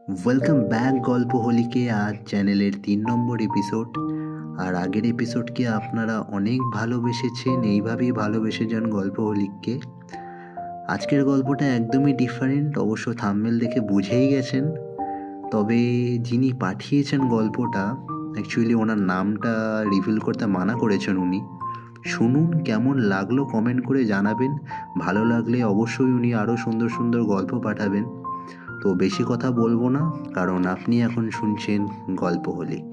Welcome back গল্পহোলিকে। আজ চ্যানেলের 3 নম্বর episode. আর আগের এপিসোডকে আপনারা অনেক ভালোবেসেছেন, এইভাবেই ভালোবেসে যান গল্পহোলিককে। আজকের গল্পটা একদমই ডিফারেন্ট, অবশ্য থাম্বনেল দেখে বুঝেই গেছেন। তবে যিনি পাঠিয়েছেন গল্পটা, অ্যাকচুয়ালি ওনার নামটা রিভিল করতে মানা করেছেন উনি। শুনুন, কেমন লাগলো কমেন্ট করে জানাবেন। ভালো লাগলে অবশ্যই উনি আরও সুন্দর সুন্দর গল্প পাঠাবেন। তো বেশি কথা বলবো না, কারণ আপনি এখন শুনছেন গল্পহোলিক।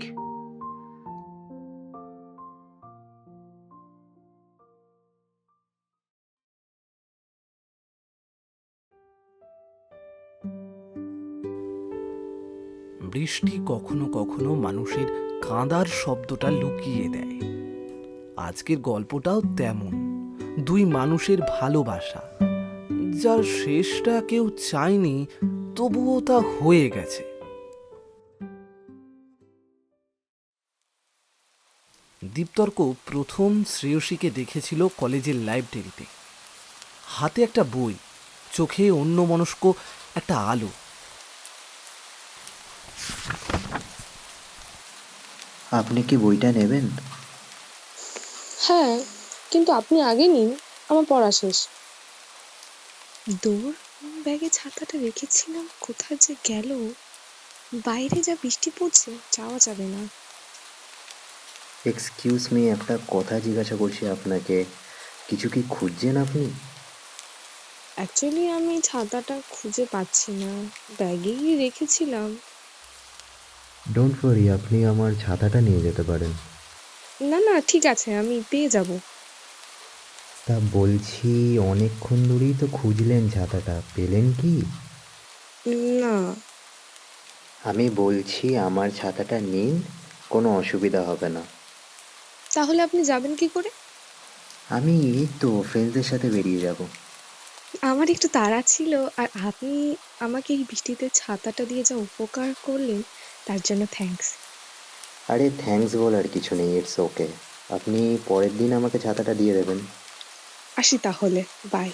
বৃষ্টি কখনো কখনো মানুষের কাঁদার শব্দটা লুকিয়ে দেয়। আজকের গল্পটাও তেমন, দুই মানুষের ভালোবাসা, যার শেষটা কেউ চায়নি, তবুও তা হয়ে গেছে। দীপতর্ক প্রথম শ্রেয়সীকে দেখেছিল কলেজের লাইব্রেরিতে। হাতে একটা বই, চোখে অন্যমনস্ক একটা আলো। আপনি কি বইটা নেবেন? হ্যাঁ, কিন্তু আপনি আগে নিন, আমার পড়া শেষ। দূর, ব্যাগে ছাতাটা রেখেছিলাম, কোথায় যে গেল। বাইরে যা বৃষ্টি পড়ছে, যাওয়া যাবে না। এক্সকিউজ মি, একটা কথা জিজ্ঞাসা করছি আপনাকে। কিছু কি খুঁজছেন আপনি? অ্যাকচুয়ালি আমি ছাতাটা খুঁজে পাচ্ছি না, ব্যাগেই রেখেছিলাম। ডোন্ট ওয়ারি, আপনি আমার ছাতাটা নিয়ে যেতে পারেন। না না, ঠিক আছে, আমি পেয়ে যাব। তা বলছি, অনেকক্ষণ ধরেই তো খুঁজলেন ছাতাটা, পেলেন কি? না। আমি বলছি আমার ছাতাটা নিন, কোনো অসুবিধা হবে না। তাহলে আপনি যাবেন কি করে? আমি এই তো ফ্রেন্ডসদের সাথে বেরিয়ে যাব। আমার একটু তাড়া ছিল, আর আপনি আমাকে এই বৃষ্টিতে ছাতাটা দিয়ে যা উপকার করলেন, তার জন্য থ্যাঙ্কস। আরে থ্যাঙ্কস বলার কিছু নেই, ইটস ওকে। আপনি পরের দিন আমাকে ছাতাটা দিয়ে দেবেন। আসি তাহলে, বাই।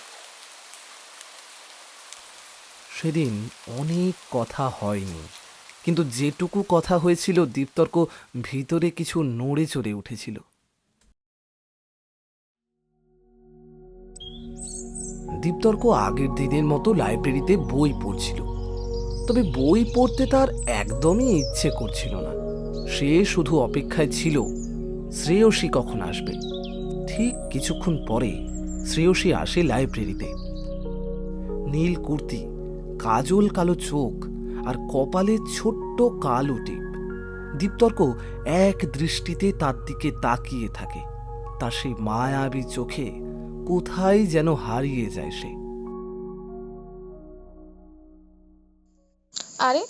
সেদিন অনেক কথা হয়নি, কিন্তু যেটুকু কথা হয়েছিল দীপতর্ক ভিতরে কিছু নড়ে চড়ে উঠেছিল। দীপতর্ক আগের দিনের মতো লাইব্রেরিতে বই পড়ছিল, তবে বই পড়তে তার একদমই ইচ্ছে করছিল না। সে শুধু অপেক্ষায় ছিল শ্রেয়সী কখন আসবে। ঠিক কিছুক্ষণ পরে শ্রেয়সী আসে লাইব্রেরিতে। নীল কুর্তি, কাজল কালো চোখ, আর কপালে ছোট্ট কালো টিপ। দীপতর্ক এক দৃষ্টিতে তার দিকে তাকিয়ে থাকে। তার সেই মায়াবী চোখে কোথায় যেন হারিয়ে যায় সে। আরে,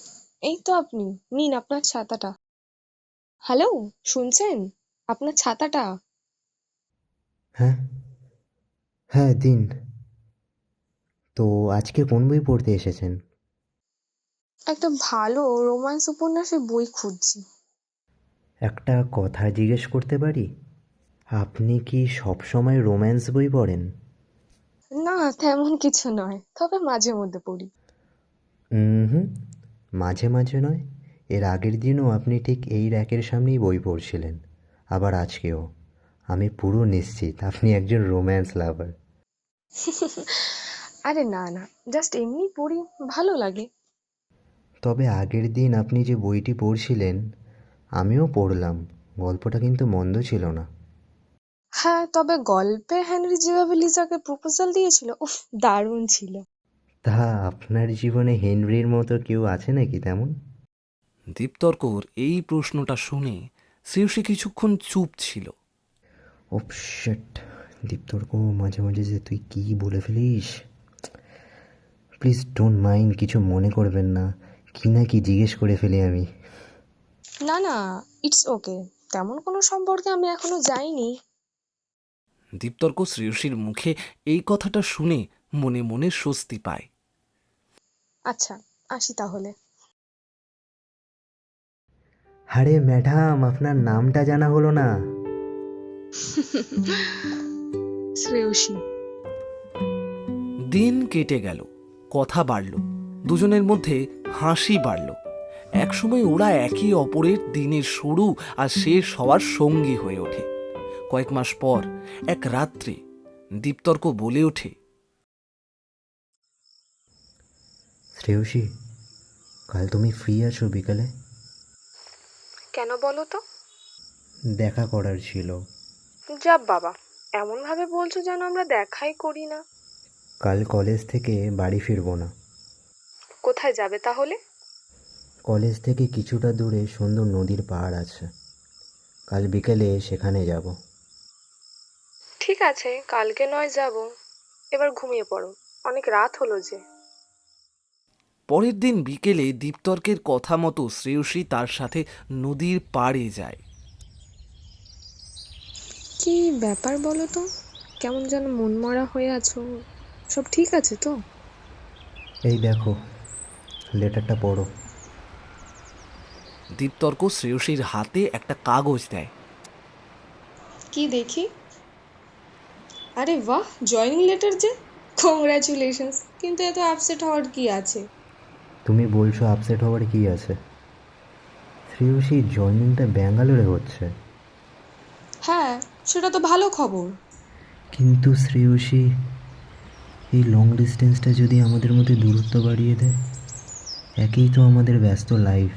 এই তো আপনি, নিন আপনার ছাতাটা। হ্যালো, শুনছেন? আপনার ছাতাটা। হ্যাঁ, হ্যাঁ দিন। তো আজকে কোন বই পড়তে এসেছেন? একটা ভালো রোমান্স উপন্যাসের বই খুঁজছি। একটা কথা জিজ্ঞেস করতে পারি? আপনি কি সবসময় রোম্যান্স বই পড়েন? না, তেমন কিছু নয়, তবে মাঝে মধ্যে পড়ি। হুম, মাঝে মাঝে নয়, এর আগের দিনও আপনি ঠিক এই র্যাকের সামনেই বই পড়ছিলেন, আবার আজকেও। আমি পুরো নিশ্চিত আপনি একজন রোম্যান্স লাভার। আরে না না, জাস্ট এমনি পড়ি, ভালো লাগে। তবে আগের দিন আপনি যে বইটি পড়ছিলেন, আমিও পড়লাম। গল্পটা কিন্তু মন্দ ছিল না। হ্যাঁ, তবে গল্পে হেনরি যেভাবে লিজাকে প্রপোজাল দিয়েছিল, উফ, দারুণ ছিল। তা আপনার জীবনে হেনরির মতো কেউ আছে নাকি তেমন? দীপতর্কর এই প্রশ্নটা শুনে শ্রেয়সী কিছুক্ষণ চুপ ছিল। ওপ শিট, দীপ্তর্ক, মাঝে মাঝে যে তুই কী বলে ফেলিস। প্লিজ ডোন্ট মাইন্ড, কিছু মনে করবেন না। কি না কি জিজ্ঞেস করে ফেলি আমি। না না, ইটস ওকে, তেমন কোনো সম্পর্কে আমি এখনো যাইনি। দীপতর্ক শ্রেয়সীর মুখে এই কথাটা শুনে মনে মনে স্বস্তি পায়। আচ্ছা, আসি তাহলে। আরে ম্যাডাম, আপনার নামটা জানা হলো না। শ্রেয়সী। দিন কেটে গেল, কথা বাড়ল। দুজনের মধ্যে হাসি বাড়ল। একসময় ওরা একে অপরের দিনের শুরু আর শেষ হওয়ার সঙ্গী হয়ে ওঠে। কয়েক মাস পর এক রাত্রে দীপ্তর্ক বলে ওঠে, শ্রেয়সী, কাল তুমি ফ্রি আছো বিকালে? কেন বলো তো? দেখা করার ছিল। যা বাবা, এমনভাবে বলছো যেন আমরা দেখাই করি না। কাল কলেজ থেকে বাড়ি ফিরবো না। কোথায় যাবে তাহলে? কলেজ থেকে কিছুটা দূরে সুন্দর নদীর পাড় আছে, কাল বিকেলে সেখানে যাব। ঠিক আছে, কালকে নয় যাব। এবার ঘুমিয়ে পড়ো, অনেক রাত হলো যে। পরের দিন বিকেলে দীপ্তর্কের কথা মতো শ্রেয়সী তার সাথে নদীর পাড়ে যায়। কি ব্যাপার বলো তো? কেমন যেন মনমরা হয়ে আছো। সব ঠিক আছে তো? এই দেখো, লেটারটা পড়ো। দীপ্তর্ক শ্রেয়সীর হাতে একটা কাগজ দেয়। কি দেখি? আরে বাহ, জয়েনিং লেটার যে! কংগ্রাচুলেশনস। কিন্তু এত আপসেট হওয়ার কি আছে? তুমি বলছো আপসেট হওয়ার কি আছে? শ্রেয়সী, জয়েনিংটা ব্যাঙ্গালোরে হচ্ছে। হ্যাঁ, সেটা তো ভালো খবর। কিন্তু শ্রেয়সী, এই লং ডিস্টেন্সটা যদি আমাদের মধ্যে দূরত্ব বাড়িয়ে দেয়। একেই তো আমাদের ব্যস্ত লাইফ,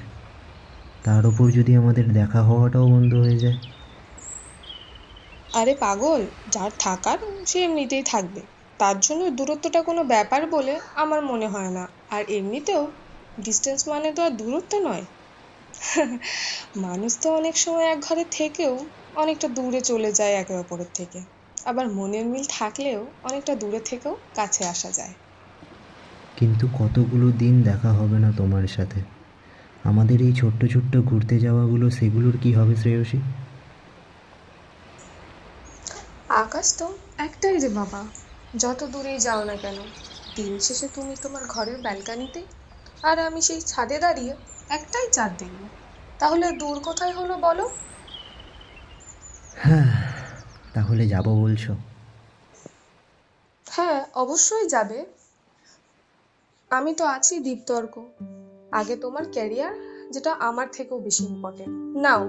তার ওপর যদি আমাদের দেখা হওয়াটাও বন্ধ হয়ে যায়। আরে পাগল, যার থাকার সে এমনিতেই থাকবে। তার জন্য দূরত্বটা কোনো ব্যাপার বলে আমার মনে হয় না। আর এমনিতেও ডিস্টেন্স মানে তো আর দূরত্ব নয়। মানুষ তো অনেক সময় এক ঘরে থেকেও অনেকটা দূরে চলে যায় একে অপরের থেকে। আবার মনের মিল থাকলেও অনেকটা দূরে থেকেও কাছে আসা যায়। কিন্তু কতগুলো দিন দেখা হবে না তোমার সাথে। আমাদের এই ছোট্ট ছোট্ট ঘুরতে যাওয়াগুলো, সেগুলোর কি হবে শ্রেয়সী? আকাশ তো একটাই রে বাবা, যত দূরেই যাও না কেন। দিন শেষে তুমি তোমার ঘরের ব্যালকানিতে, আর আমি সেই ছাদে দাঁড়িয়ে একটাই চাঁদ দেখবো। তাহলে দূর কোথায় হলো বলো? হ্যাঁ, তাহলে যাব বলছো? হ্যাঁ, অবশ্যই যাবে। আমি তো আছি দীপ্তর্ক। আগে তোমার ক্যারিয়ার, যেটা আমার থেকেও বেশি ইম্পর্টেন্ট। নাও,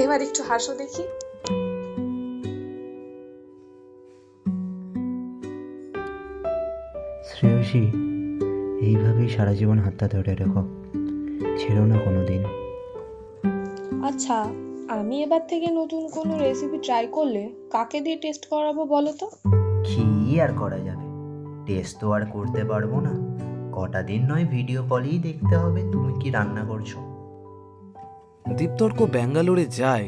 এবার একটু হাসো দেখি। শ্রেয়সী, এইভাবেই সারা জীবন হাতটা ধরে রেখো, ছেড়ো না কোনো দিন। আচ্ছা, আমি এবার থেকে নতুন কোনো রেসিপি ট্রাই করলে কাকে দিয়ে টেস্ট করাবো বলো তো? কি আর করা যাবে, টেস্ট তো আর করতে পারবো না। কটা দিন নয় ভিডিও কলেই দেখতে হবে তুমি কি রান্না করছো। দীপ্তর্ক ব্যাঙ্গালোরে যায়,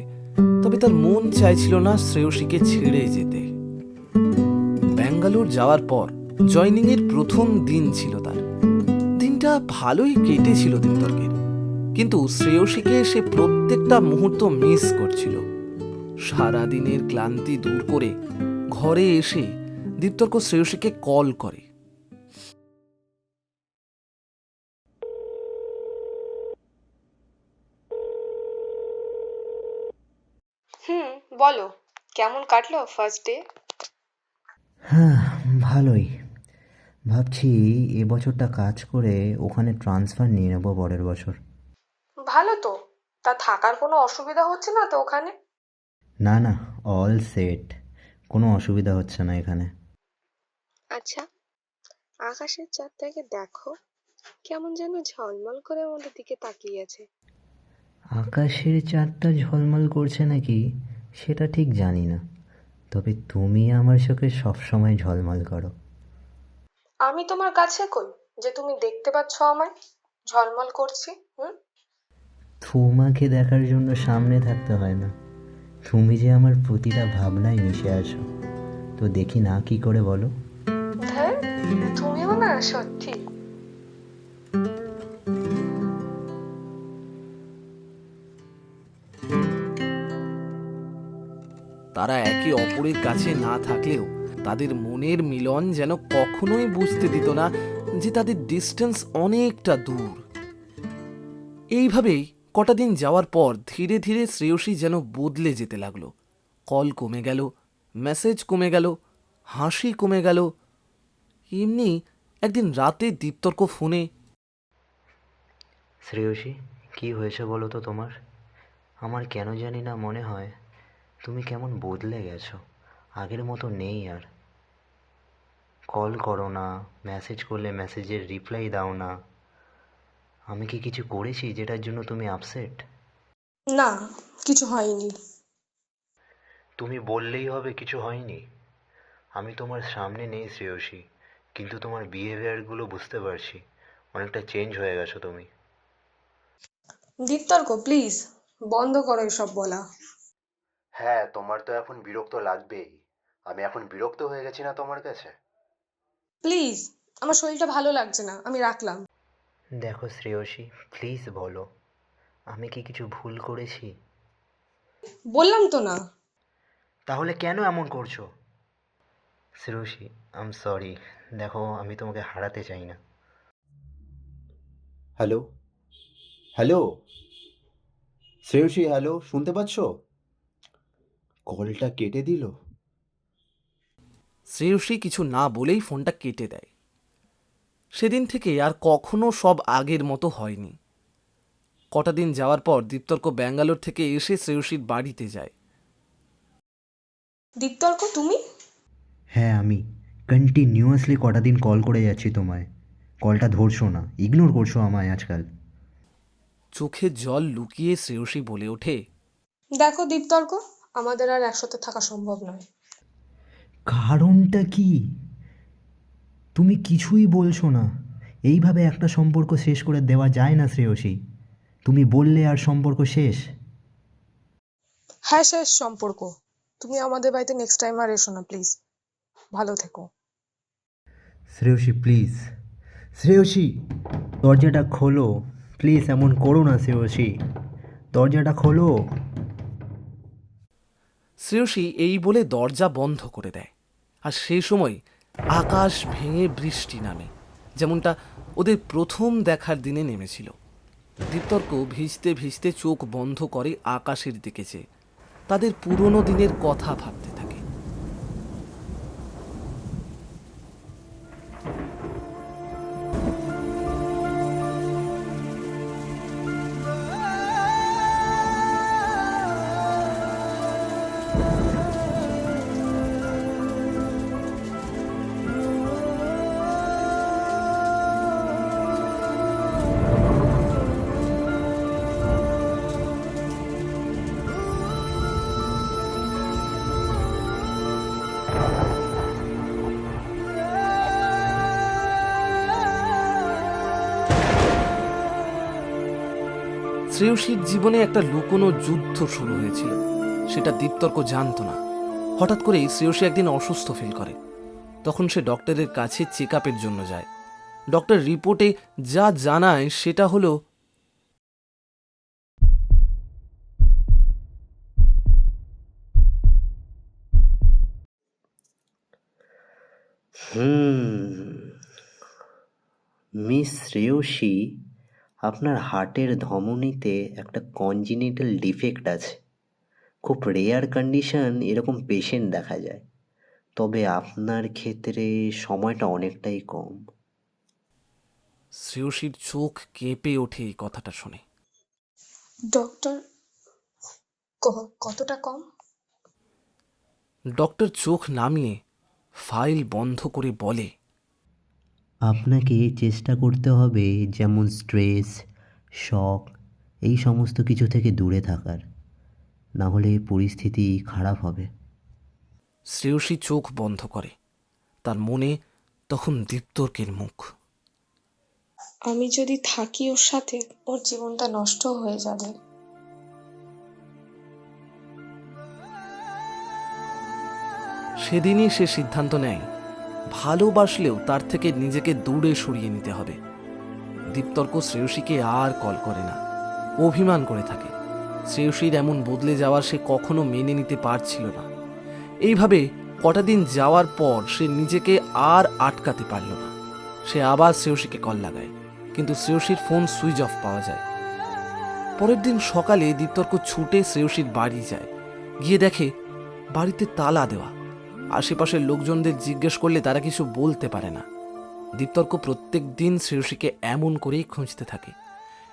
তবে তার মন চাইছিল না শ্রেয়সীকে ছেড়ে যেতে। ব্যাঙ্গালোর যাওয়ার পর জয়নিং এর প্রথম দিন ছিল তার। দিনটা ভালোই কেটেছিল দীপ্তর্কের, কিন্তু শ্রেয়সীকে সে প্রত্যেকটা মুহূর্ত মিস করছিল। সারা দিনের ক্লান্তি দূর করে ঘরে এসে দীপ্তর্ক শ্রেয়সীকে কল করে। বলো, কেমন কাটলো ফার্স্ট ডে? হ্যাঁ, ভালোই। ভাবছি এবছরটা কাজ করে ওখানে ট্রান্সফার নিয়ে নেবো পরের বছর। ভালো তো। তা থাকার কোনো অসুবিধা হচ্ছে না তো ওখানে? না না, অল সেট, কোনো অসুবিধা হচ্ছে না এখানে। আচ্ছা, আকাশের চাঁদটাকে দেখো, কেমন যেন ঝলমল করে আমাদের দিকে তাকিয়ে আছে। আকাশের চাঁদটা ঝলমল করছে নাকি সেটা ঠিক জানি না, তবে তুমি আমার চোখে সবসময় ঝলমল করো। আমি তোমার কাছে কই যে তুমি দেখতে পাচ্ছ আমায় ঝলমল করছি? তোমাকে দেখার জন্য সামনে থাকতে হয় না, তুমি যে আমার প্রতিটা ভাবনায় মিশে আছো, তো দেখি না কি করে বলো। ধ্যার, তুমিও না সত্যি। তারা একে অপরের কাছে না থাকলেও তাদের মনের মিলন যেন কখনোই বুঝতে দিত না যে তাদের ডিস্টেন্স অনেকটা দূর। এইভাবেই কটা দিন যাওয়ার পর ধীরে ধীরে শ্রেয়সী যেন বদলে যেতে লাগলো। কল কমে গেল, মেসেজ কমে গেল, হাসি কমে গেল। এমনি একদিন রাতে দীপ্তর্ক ফোনে শ্রেয়সী, কি হয়েছে বলো তো তোমার? আমার কেন জানি না মনে হয় তুমি কেমন বদলে গেছো, আগের মতো নেই আর। কল করো না, মেসেজ করলে মেসেজের রিপ্লাই দাও না। আমি কি কিছু করেছি যেটার জন্য তুমি আপসেট? না, কিছু হয়নি। তুমি বললেই হবে কিছু হয়নি? আমি তোমার সামনে নেই শ্রেয়সী, কিন্তু তোমার বিহেভিয়ারগুলো বুঝতে পারছি। অনেকটা চেঞ্জ হয়ে গেছো তুমি। দীপ্তর্ক, প্লিজ বন্ধ করো এসব বলা। হ্যাঁ, তোমার তো এখন বিরক্ত লাগবেই। আমি এখন বিরক্ত হয়ে গেছি না তোমার কাছে? প্লিজ, আমার শরীরটা ভালো লাগছে না, আমি রাখলাম। দেখো শ্রেয়সী, প্লিজ বলো, আমি কি কিছু ভুল করেছি? বললাম তো না। তাহলে কেন এমন করছো? শ্রেয়সী, আম সরি। দেখো, আমি তোমাকে হারাতে চাই না। হ্যালো, হ্যালো শ্রেয়সী, হ্যালো, শুনতে পাচ্ছ? কলটা কেটে দিল। শ্রেয়সী কিছু না বলেই ফোনটা কেটে দেয়। সেদিন থেকে আর কখনো সব আগের মতো হয়নি। কটা দিন যাওয়ার পর দীপ্তর্ক ব্যাঙ্গালোর থেকে এসে শ্রেয়সীর বাড়িতে যায়। দীপ্তর্ক, তুমি? হ্যাঁ, আমি কন্টিনিউয়াসলি কটা দিন কল করে যাচ্ছি তোমায়। কলটা ধরছো না, ইগনোর করছো আমায় আজকাল। চোখে জল লুকিয়ে শ্রেয়সী বলে ওঠে, দেখো দীপ্তর্ক, আমাদের আর একসাথে থাকা সম্ভব নয়। কারণটা কি? তুমি কিছুই বলছো না। এইভাবে একটা সম্পর্ক শেষ করে দেওয়া যায় না শ্রেয়সী। তুমি বললে আর সম্পর্ক শেষ? হ্যাঁ, শেষ সম্পর্ক। তুমি আমাদের বাড়িতে নেক্সট টাইম আর এসো না প্লিজ। ভালো থেকো। শ্রেয়সী প্লিজ, শ্রেয়সী দরজাটা খোলো, প্লিজ এমন করো না শ্রেয়সী, দরজাটা খোলো। শ্রেয়সী এই বলে দরজা বন্ধ করে দেয়। আর সেই সময় আকাশ ভেঙে বৃষ্টি নামে, যেমনটা ওদের প্রথম দেখার দিনে নেমেছিল। দীপ্তর্ক ভিজতে ভিজতে চোখ বন্ধ করে আকাশের দিকে চেয়ে তাদের পুরনো দিনের কথা ভাবতে থাকে। শ্রেয়সীর জীবনে একটা লুকোনো যুদ্ধ শুরু হয়েছিল, সেটা দীপ্তর্ক জানতো না। হঠাৎ করেই শ্রেয়সী একদিন অসুস্থ ফিল করে। তখন সে ডক্টরের কাছে চেক আপের জন্য যায়। ডক্টর রিপোর্টে যা জানায় সেটা হলো, মিস শ্রেয়সী, আপনার হার্টের ধমনীতে একটা কনজিনিটাল ডিফেক্ট আছে। খুব রেয়ার কন্ডিশন এরকম পেশেন্ট দেখা যায়, তবে আপনার ক্ষেত্রে সময়টা অনেকটাই কম। শ্রেয়সীর চোখ কেঁপে ওঠে এই কথাটা শুনে। ডক্টর, কতটা কম? ডক্টর চোখ নামিয়ে ফাইল বন্ধ করে বলে, আপনাকে চেষ্টা করতে হবে যেমন স্ট্রেস, শক, এই সমস্ত কিছু থেকে দূরে থাকার, না হলে পরিস্থিতি খারাপ হবে। শ্রেয়সী চোখ বন্ধ করে। তার মনে তখন দীপ্তর্কের মুখ। আমি যদি থাকি ওর সাথে, ওর জীবনটা নষ্ট হয়ে যাবে। সেদিনই সে সিদ্ধান্ত নেয়, ভালোবাসলেও তার থেকে নিজেকে দূরে সরিয়ে নিতে হবে। দীপ্তর্ক শ্রেয়সীকে আর কল করে না, অভিমান করে থাকে। শ্রেয়সীর এমন বদলে যাওয়া সে কখনো মেনে নিতে পারছিল না। এইভাবে কটা দিন যাওয়ার পর সে নিজেকে আর আটকাতে পারল না। সে আবার শ্রেয়সীকে কল লাগায়, কিন্তু শ্রেয়সীর ফোন সুইচ অফ পাওয়া যায়। পরের দিন সকালে দীপ্তর্ক ছুটে শ্রেয়সীর বাড়ি যায়। গিয়ে দেখে বাড়িতে তালা দেওয়া। আশেপাশের লোকজনদের জিজ্ঞেস করলে তারা কিছু বলতে পারে না। দীপ্তর্ক প্রত্যেক দিন শ্রেয়সীকে এমন করেই খুঁজতে থাকে।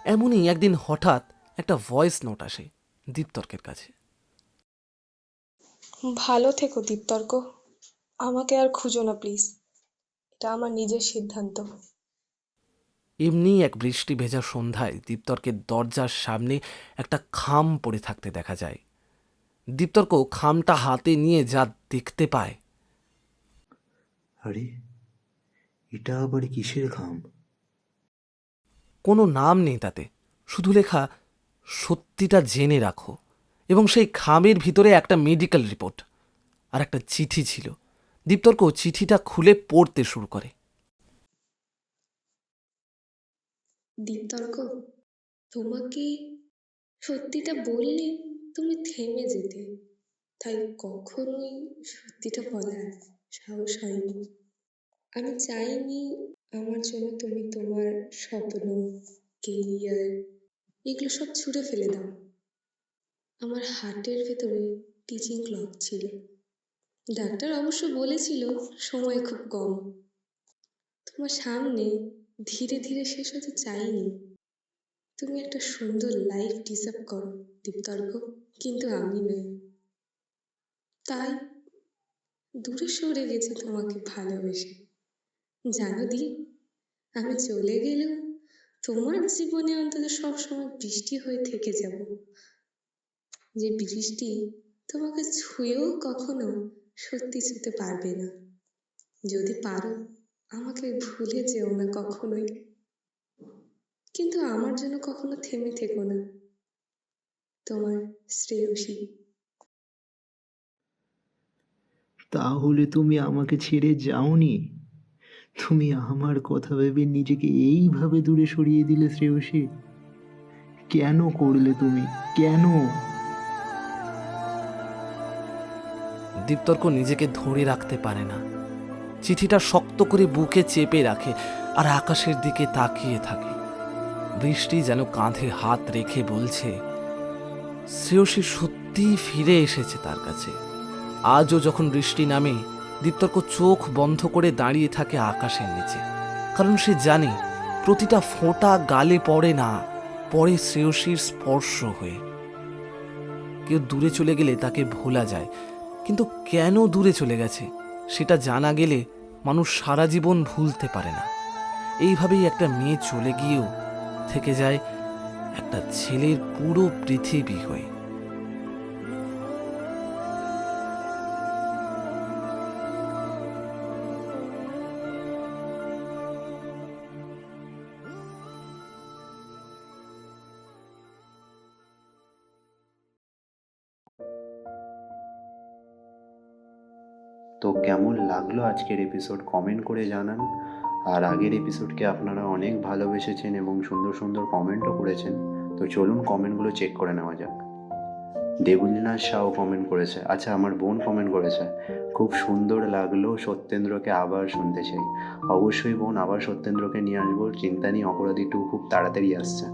এমনই একদিন হঠাৎ একটা ভয়েস নোট আসে দীপ্তর্কের কাছে। ভালো থেকো দীপ্তর্ক, আমাকে আর খুঁজো না প্লিজ, এটা আমার নিজের সিদ্ধান্ত। এমনি এক বৃষ্টি ভেজা সন্ধ্যায় দীপ্তর্কের দরজার সামনে একটা খাম পড়ে থাকতে দেখা যায়। দীপ্তর্ক খামটা হাতে নিয়ে যা দেখতে পায়, আরে, এটা আবার কিসের খাম? কোনো নাম নেই তাতে, শুধু লেখা সত্যিটা জেনে রাখো। এবং সেই খামের ভিতরে একটা মেডিকেল রিপোর্ট আর একটা চিঠি ছিল। দীপ্তর্ক চিঠিটা খুলে পড়তে শুরু করে। দীপ্তর্ক, তোমাকে সত্যিটা বললে তুমি থেমে যেতে, তাই কখনোই সত্যিটা বলার সাহস হয়নি। আমি চাইনি আমার জন্য তুমি তোমার স্বপ্ন, কেরিয়ার এগুলো সব ছুঁড়ে ফেলে দাও। আমার হার্টের ভেতরে টিচিং ক্লক ছিল। ডাক্তার অবশ্য বলেছিল সময় খুব কম। তোমার সামনে ধীরে ধীরে শেষ হতে চাইনি। তুমি একটা সুন্দর লাইফ ডিজার্ভ করো দীপ্তর্ক, কিন্তু আমি নই। তাই দূরে সরে গেছে তোমাকে ভালোবেসে। জানো দীপ, আমি চলে গেলেও তোমার জীবনে অন্তত সবসময় বৃষ্টি হয়ে থেকে যাব, যে বৃষ্টি তোমাকে ছুঁয়েও কখনো সত্যি ছুঁতে পারবে না। যদি পারো আমাকে ভুলে যেও না কখনোই, কিন্তু আমার জন্য কখনো থেমে থেকো না। তোমার শ্রেয়সী। তাহলে তুমি আমাকে ছেড়ে যাওনি? তুমি আমার কথা ভেবে নিজেকে এইভাবে দূরে সরিয়ে দিলে শ্রেয়সী? কেন করলে তুমি? কেন? দীপ্তর্ক নিজেকে ধরে রাখতে পারে না, চিঠিটা শক্ত করে বুকে চেপে রাখে আর আকাশের দিকে তাকিয়ে থাকে। বৃষ্টি যেন কাঁধে হাত রেখে বলছে শ্রেয়সী সত্যিই ফিরে এসেছে তার কাছে। আজও যখন বৃষ্টি নামে, দীপ্তর্ক চোখ বন্ধ করে দাঁড়িয়ে থাকে আকাশের নিচে, কারণ সে জানে প্রতিটা ফোঁটা গালে পড়ে না, পড়ে শ্রেয়সীর স্পর্শ হয়ে। কেউ দূরে চলে গেলে তাকে ভোলা যায়, কিন্তু কেন দূরে চলে গেছে সেটা জানা গেলে মানুষ সারা জীবন ভুলতে পারে না। এইভাবেই একটা মেয়ে চলে গিয়েও থেকে যায় একটা ছেলের পুরো পৃথিবী হয়ে। তো কেমন লাগলো আজকের এপিসোড কমেন্ট করে জানান। আর আগের এপিসোডকে আপনারা অনেক ভালোবেসেছেন এবং সুন্দর সুন্দর কমেন্টও করেছেন। তো চলুন কমেন্টগুলো চেক করে নেওয়া যাক। দেবলীনা শাহ কমেন্ট করেছে, আচ্ছা আমার বোন কমেন্ট করেছে, খুব সুন্দর লাগলো, সত্যেন্দ্রকে আবার শুনতে চাই। অবশ্যই বোন, আবার সত্যেন্দ্রকে নিয়ে আসবো, চিন্তা নেই, অপরাধী 2 খুব তাড়াতাড়ি আসছে।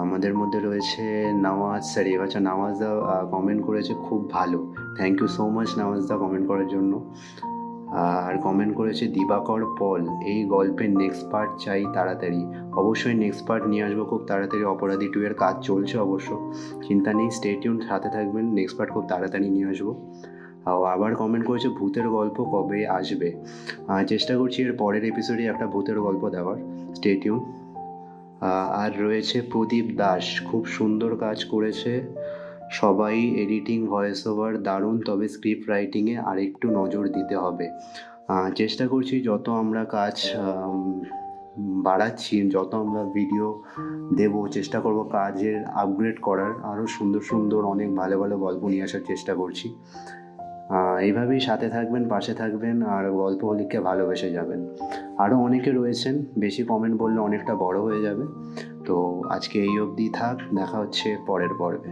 আমাদের মধ্যে রয়েছে নওয়াজ শরীফ। আচ্ছা নওয়াজদা কমেন্ট করেছে খুব ভালো, থ্যাংক ইউ সো মাচ নওয়াজদা কমেন্ট করার জন্য। আর কমেন্ট করেছে দিবাকর পল, এই গল্পের নেক্সট পার্ট চাই তাড়াতাড়ি। অবশ্যই নেক্সট পার্ট নিয়ে আসবো খুব তাড়াতাড়ি, অপরাধী 2 এর কাজ চলছে অবশ্য, চিন্তা নেই, স্টে টিউন, সাথে থাকবেন, নেক্সট পার্ট খুব তাড়াতাড়ি নিয়ে আসবো। আবার কমেন্ট করেছে ভূতের গল্প কবে আসবে। চেষ্টা করছি এর পরের এপিসোডে একটা ভূতের গল্প দেওয়ার, স্টে টিউন। আর রয়েছে প্রদীপ দাস, খুব সুন্দর কাজ করেছে সবাই, এডিটিং ভয়েস ওভার দারুণ, তবে স্ক্রিপ্ট রাইটিংয়ে আরেকটু নজর দিতে হবে। চেষ্টা করছি যত আমরা কাজ বাড়াচ্ছি, যত আমরা ভিডিও দেব, চেষ্টা করব কাজের আপগ্রেড করার, আরও সুন্দর সুন্দর অনেক ভালো ভালো গল্প নিয়ে আসার চেষ্টা করছি। এইভাবেই সাথে থাকবেন, পাশে থাকবেন, আর গল্পহলিককে ভালোবেসে যাবেন। আরও অনেকে রয়েছেন, বেশি কমেন্ট বললে অনেকটা বড় হয়ে যাবে। তো আজকে এই অবধি থাক, দেখা হচ্ছে পরের পর্বে।